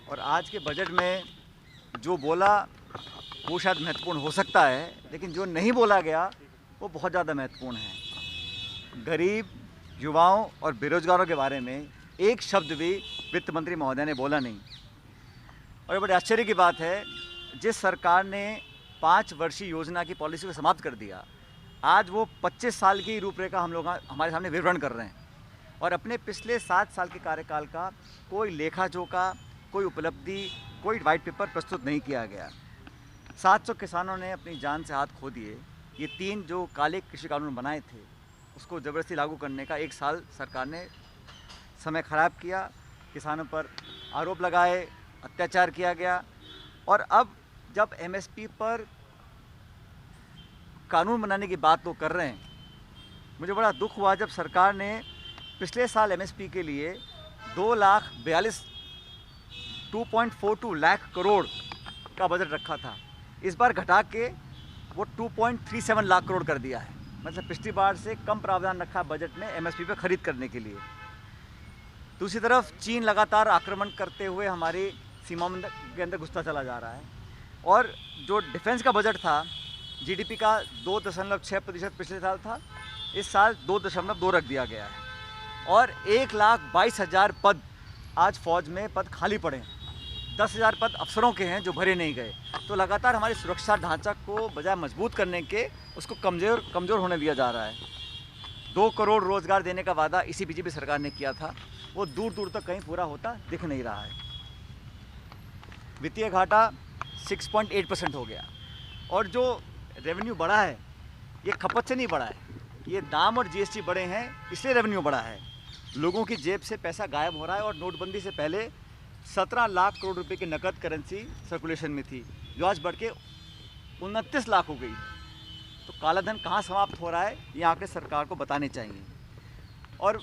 और आज के बजट में जो बोला वो शायद महत्वपूर्ण हो सकता है, लेकिन जो नहीं बोला गया वो बहुत ज़्यादा महत्वपूर्ण है। गरीब, युवाओं और बेरोजगारों के बारे में एक शब्द भी वित्त मंत्री महोदय ने बोला नहीं। और बड़े आश्चर्य की बात है, जिस सरकार ने 5 वर्षीय योजना की पॉलिसी को समाप्त कर दिया, आज वो 25 साल की रूपरेखा हमारे सामने विवरण कर रहे हैं और अपने पिछले 7 साल के कार्यकाल का कोई लेखा जोखा, कोई उपलब्धि, कोई वाइट पेपर प्रस्तुत नहीं किया गया। 700 किसानों ने अपनी जान से हाथ खो दिए। ये 3 जो काले कृषि कानून बनाए थे उसको ज़बरदस्ती लागू करने का 1 साल सरकार ने समय ख़राब किया, किसानों पर आरोप लगाए, अत्याचार किया गया। और अब जब एमएसपी पर कानून बनाने की बात वो कर रहे हैं, मुझे बड़ा दुख हुआ जब सरकार ने पिछले साल एमएसपी के लिए 2,42 लाख करोड़ का बजट रखा था। इस बार घटा के वो 2.37 लाख करोड़ कर दिया है। मतलब पिछली बार से कम प्रावधान रखा बजट में एमएसपी पे खरीद करने के लिए। दूसरी तरफ चीन लगातार आक्रमण करते हुए हमारी सीमाओं के अंदर घुसता चला जा रहा है और जो डिफेंस का बजट था, जीडीपी का 2.6% पिछले साल था, इस साल 2.2 रख दिया गया है। और 1,22,000 पद आज फौज में पद खाली पड़े हैं। 10,000 पद अफसरों के हैं जो भरे नहीं गए। तो लगातार हमारी सुरक्षा ढांचा को बजाय मजबूत करने के उसको कमज़ोर होने दिया जा रहा है। 2 करोड़ रोज़गार देने का वादा इसी बीजेपी सरकार ने किया था, वो दूर दूर तक कहीं पूरा होता दिख नहीं रहा है। वित्तीय घाटा 6.8% हो गया और जो रेवेन्यू बढ़ा है ये खपत से नहीं बढ़ा है, ये दाम और जीएसटी बढ़े हैं इसलिए रेवेन्यू बढ़ा है। लोगों की जेब से पैसा गायब हो रहा है और नोटबंदी से पहले 17 लाख करोड़ रुपए की नकद करेंसी सर्कुलेशन में थी, जो आज बढ़ के 29 लाख हो गई। तो काला धन कहाँ समाप्त हो रहा है ये आंकड़े सरकार को बताने चाहिए। और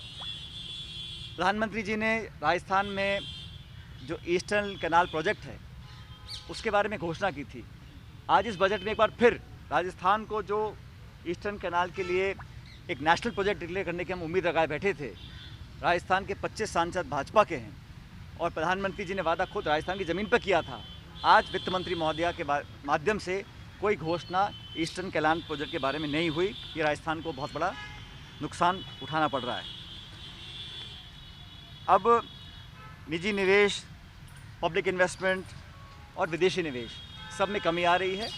प्रधानमंत्री जी ने राजस्थान में जो ईस्टर्न कैनाल प्रोजेक्ट है उसके बारे में घोषणा की थी। आज इस बजट में एक बार फिर राजस्थान को जो ईस्टर्न कैनाल के लिए एक नेशनल प्रोजेक्ट डिक्लेयर करने की हम उम्मीद लगाए बैठे थे, राजस्थान के 25 सांसद भाजपा के हैं और प्रधानमंत्री जी ने वादा खुद राजस्थान की ज़मीन पर किया था। आज वित्त मंत्री महोदया के माध्यम से कोई घोषणा ईस्टर्न कैनाल प्रोजेक्ट के बारे में नहीं हुई। ये राजस्थान को बहुत बड़ा नुकसान उठाना पड़ रहा है। अब निजी निवेश, पब्लिक इन्वेस्टमेंट और विदेशी निवेश सब में कमी आ रही है।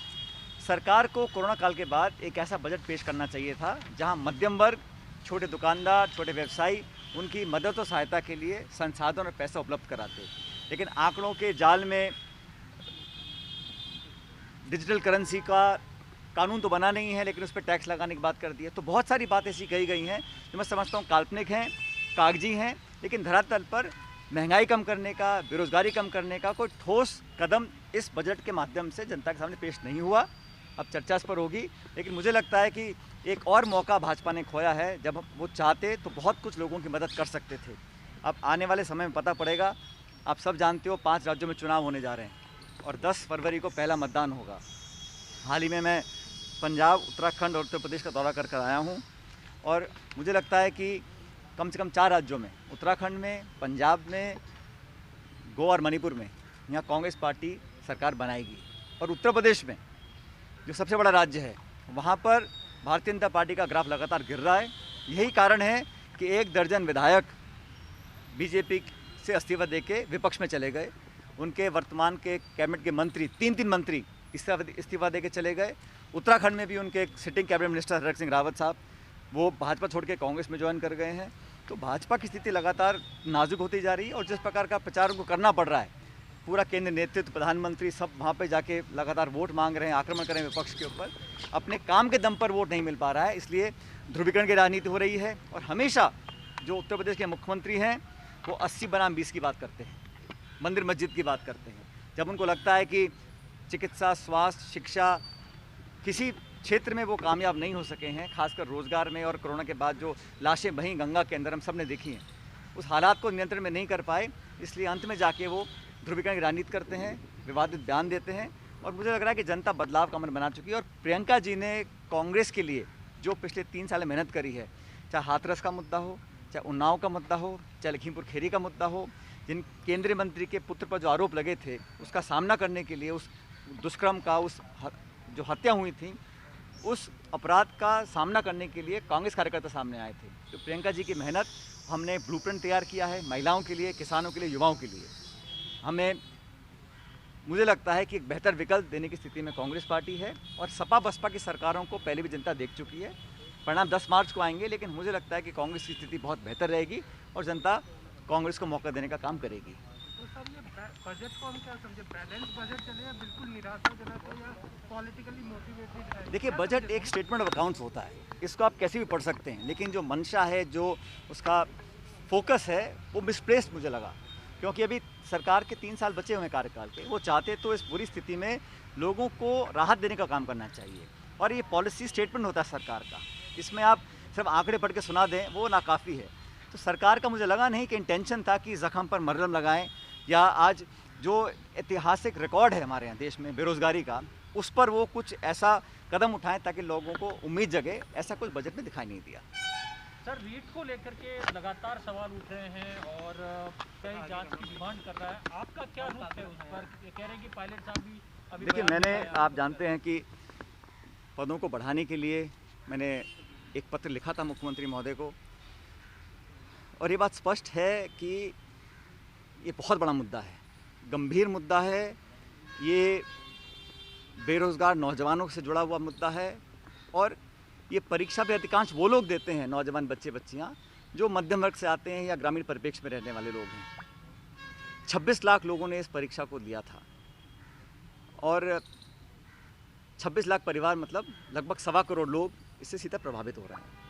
सरकार को कोरोना काल के बाद एक ऐसा बजट पेश करना चाहिए था जहां मध्यम वर्ग, छोटे दुकानदार, छोटे व्यवसायी उनकी मदद और सहायता के लिए संसाधन और पैसा उपलब्ध कराते। लेकिन आंकड़ों के जाल में डिजिटल करेंसी का कानून तो बना नहीं है, लेकिन उस पर टैक्स लगाने की बात कर दी है। तो बहुत सारी बातें ऐसी कही गई हैं जो मैं समझता हूँ काल्पनिक हैं, कागजी हैं, लेकिन धरातल पर महंगाई कम करने का, बेरोजगारी कम करने का कोई ठोस कदम इस बजट के माध्यम से जनता के सामने पेश नहीं हुआ। अब चर्चा इस पर होगी, लेकिन मुझे लगता है कि एक और मौका भाजपा ने खोया है। जब वो चाहते तो बहुत कुछ लोगों की मदद कर सकते थे। अब आने वाले समय में पता पड़ेगा। आप सब जानते हो 5 राज्यों में चुनाव होने जा रहे हैं और 10 फरवरी को पहला मतदान होगा। हाल ही में मैं पंजाब, उत्तराखंड और उत्तर प्रदेश का दौरा कर आया हूँ और मुझे लगता है कि कम से कम 4 राज्यों में, उत्तराखंड में, पंजाब में, गोवा और मणिपुर में, यहाँ कांग्रेस पार्टी सरकार बनाएगी। और उत्तर प्रदेश में जो सबसे बड़ा राज्य है, वहाँ पर भारतीय जनता पार्टी का ग्राफ लगातार गिर रहा है। यही कारण है कि 1 दर्जन विधायक बीजेपी से इस्तीफा देके विपक्ष में चले गए। उनके वर्तमान के कैबिनेट के मंत्री, 3 मंत्री इस्तीफा देके चले गए। उत्तराखंड में भी उनके एक sitting cabinet minister Harak Singh Rawat साहब, वो भाजपा छोड़ के कांग्रेस में ज्वाइन कर गए हैं। तो भाजपा की स्थिति लगातार नाजुक होती जा रही है और जिस प्रकार का प्रचार उनको करना पड़ रहा है, पूरा केंद्र नेतृत्व, प्रधानमंत्री सब वहाँ पे जाके लगातार वोट मांग रहे हैं, आक्रमण कर रहे हैं विपक्ष के ऊपर। अपने काम के दम पर वोट नहीं मिल पा रहा है, इसलिए ध्रुवीकरण की राजनीति हो रही है। और हमेशा जो उत्तर प्रदेश के मुख्यमंत्री हैं वो 80 बनाम 20 की बात करते हैं, मंदिर मस्जिद की बात करते हैं। जब उनको लगता है कि चिकित्सा, स्वास्थ्य, शिक्षा किसी क्षेत्र में वो कामयाब नहीं हो सके हैं, खासकर रोज़गार में, और कोरोना के बाद जो लाशें बहीं गंगा के अंदर हम सब ने देखी हैं, उस हालात को नियंत्रण में नहीं कर पाए, इसलिए अंत में जाके वो ध्रुवीकरण की राजनीति करते हैं, विवादित बयान देते हैं। और मुझे लग रहा है कि जनता बदलाव का मन बना चुकी है। और प्रियंका जी ने कांग्रेस के लिए जो पिछले 3 साल मेहनत करी है, चाहे हाथरस का मुद्दा हो, चाहे उन्नाव का मुद्दा हो, चाहे लखीमपुर खीरी का मुद्दा हो, जिन केंद्रीय मंत्री के पुत्र पर जो आरोप लगे थे उसका सामना करने के लिए, उस दुष्कर्म का, जो हत्या हुई थी, उस अपराध का सामना करने के लिए कांग्रेस कार्यकर्ता सामने आए थे। तो प्रियंका जी की मेहनत, हमने ब्लूप्रिंट तैयार किया है महिलाओं के लिए, किसानों के लिए, युवाओं के लिए। मुझे लगता है कि एक बेहतर विकल्प देने की स्थिति में कांग्रेस पार्टी है और सपा बसपा की सरकारों को पहले भी जनता देख चुकी है। परिणाम 10 मार्च को आएंगे, लेकिन मुझे लगता है कि कांग्रेस की स्थिति बहुत बेहतर रहेगी और जनता कांग्रेस को मौका देने का काम करेगी। तो सर, ये बजट को हम क्या समझे, बैलेंस बजट चले या बिल्कुल निराशाजनक है या पॉलिटिकली मोटिवेटेड है? देखिए, बजट एक स्टेटमेंट ऑफ अकाउंट्स होता है, इसको आप कैसे भी पढ़ सकते हैं, लेकिन जो मंशा है, जो उसका फोकस है, वो मिसप्लेस्ड मुझे लगा। क्योंकि अभी सरकार के 3 साल बचे हुए हैं कार्यकाल के, वो चाहते तो इस पूरी स्थिति में लोगों को राहत देने का काम करना चाहिए। और ये पॉलिसी स्टेटमेंट होता है सरकार का, इसमें आप सिर्फ आंकड़े पढ़ के सुना दें वो नाकाफ़ी है। तो सरकार का मुझे लगा नहीं कि इंटेंशन था कि ज़ख्म पर मरहम लगाएं, या आज जो ऐतिहासिक रिकॉर्ड है हमारे यहाँ देश में बेरोज़गारी का, उस पर वो कुछ ऐसा कदम उठाएं ताकि लोगों को उम्मीद जगे। ऐसा कुछ बजट में दिखाई नहीं दिया। सर, रीट को लेकर के लगातार सवाल उठ रहे हैं और कई जांच की डिमांड कर रहा है, आपका क्या रुख है उस पर? कह रहे हैं कि पायलट साहब भी अभी। देखिए, आप जानते हैं कि पदों को बढ़ाने के लिए मैंने एक पत्र लिखा था मुख्यमंत्री महोदय को, और ये बात स्पष्ट है कि ये बहुत बड़ा मुद्दा है, गंभीर मुद्दा है। ये बेरोज़गार नौजवानों से जुड़ा हुआ मुद्दा है, और ये परीक्षा पे अधिकांश वो लोग देते हैं, नौजवान बच्चे बच्चियाँ, जो मध्यम वर्ग से आते हैं या ग्रामीण परिप्रेक्ष्य में रहने वाले लोग हैं। 26 लाख लोगों ने इस परीक्षा को दिया था, और 26 लाख परिवार मतलब लगभग 1.25 करोड़ लोग इससे सीधा प्रभावित हो रहे हैं।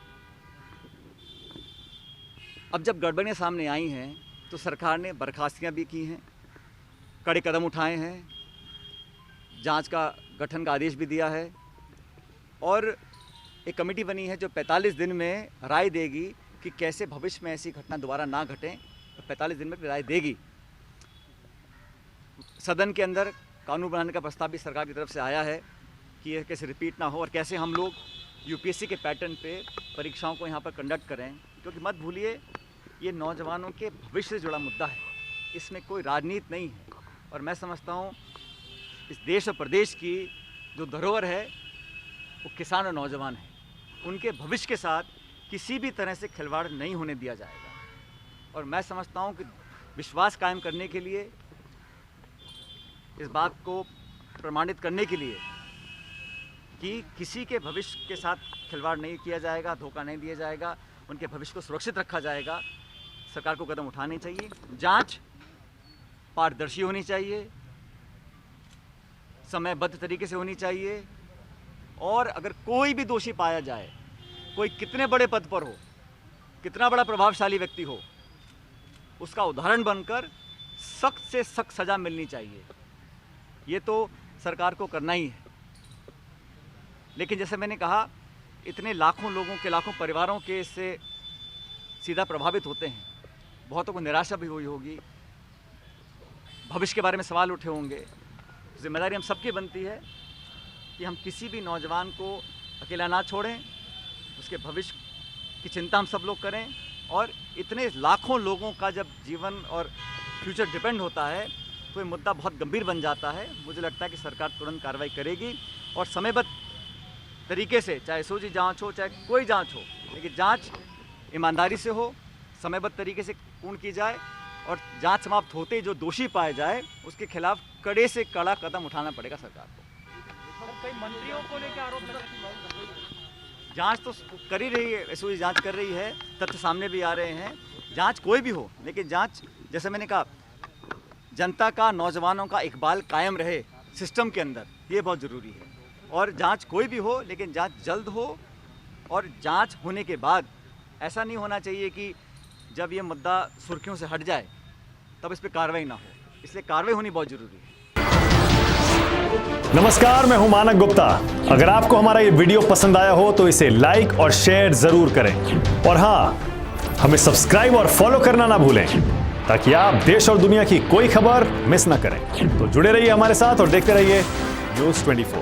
अब जब गड़बड़ियाँ सामने आई हैं तो सरकार ने बर्खास्तियाँ भी की हैं, कड़े कदम उठाए हैं, जांच का गठन का आदेश भी दिया है, और एक कमेटी बनी है जो 45 दिन में राय देगी कि कैसे भविष्य में ऐसी घटना दोबारा ना घटे। तो 45 दिन में राय देगी। सदन के अंदर कानून बनाने का प्रस्ताव भी सरकार की तरफ से आया है कि यह कैसे रिपीट ना हो और कैसे हम लोग यूपीएससी के पैटर्न पे परीक्षाओं को यहाँ पर कंडक्ट करें। क्योंकि मत भूलिए, ये नौजवानों के भविष्य से जुड़ा मुद्दा है, इसमें कोई राजनीति नहीं है। और मैं समझता हूँ इस देश और प्रदेश की जो धरोहर है वो किसान और नौजवान हैं, उनके भविष्य के साथ किसी भी तरह से खिलवाड़ नहीं होने दिया जाएगा। और मैं समझता हूँ कि विश्वास कायम करने के लिए, इस बात को प्रमाणित करने के लिए कि किसी के भविष्य के साथ खिलवाड़ नहीं किया जाएगा, धोखा नहीं दिया जाएगा, उनके भविष्य को सुरक्षित रखा जाएगा, सरकार को कदम उठाने चाहिए। जांच पारदर्शी होनी चाहिए, समयबद्ध तरीके से होनी चाहिए, और अगर कोई भी दोषी पाया जाए, कोई कितने बड़े पद पर हो, कितना बड़ा प्रभावशाली व्यक्ति हो, उसका उदाहरण बनकर सख्त से सख्त सज़ा मिलनी चाहिए। ये तो सरकार को करना ही है। लेकिन जैसे मैंने कहा, इतने लाखों लोगों के, लाखों परिवारों के इससे सीधा प्रभावित होते हैं, बहुतों को निराशा भी हुई होगी, भविष्य के बारे में सवाल उठे होंगे। जिम्मेदारी हम सबकी बनती है कि हम किसी भी नौजवान को अकेला ना छोड़ें, उसके भविष्य की चिंता हम सब लोग करें। और इतने लाखों लोगों का जब जीवन और फ्यूचर डिपेंड होता है तो ये मुद्दा बहुत गंभीर बन जाता है। मुझे लगता है कि सरकार तुरंत कार्रवाई करेगी और समयबद्ध तरीके से, चाहे एसओजी जांच हो, चाहे कोई जांच हो, लेकिन जांच ईमानदारी से हो, समयबद्ध तरीके से पूर्ण की जाए, और जांच समाप्त होते ही जो दोषी पाए जाए उसके खिलाफ कड़े से कड़ा कदम उठाना पड़ेगा सरकार को। कई मंत्रियों को लेकर आरोप लगा। जांच तो कर ही रही है, एसओजी जांच कर रही है, तथ्य सामने भी आ रहे हैं। जांच कोई भी हो, लेकिन जांच, जैसे मैंने कहा, जनता का, नौजवानों का इकबाल कायम रहे सिस्टम के अंदर, ये बहुत ज़रूरी है। और जांच कोई भी हो, लेकिन जांच जल्द हो, और जांच होने के बाद ऐसा नहीं होना चाहिए कि जब ये मुद्दा सुर्खियों से हट जाए तब इस पर कार्रवाई ना हो। इसलिए कार्रवाई होनी बहुत ज़रूरी है। नमस्कार, मैं हूं मानक गुप्ता। अगर आपको हमारा ये वीडियो पसंद आया हो तो इसे लाइक और शेयर जरूर करें, और हाँ, हमें सब्सक्राइब और फॉलो करना ना भूलें ताकि आप देश और दुनिया की कोई खबर मिस ना करें। तो जुड़े रहिए हमारे साथ और देखते रहिए News 24।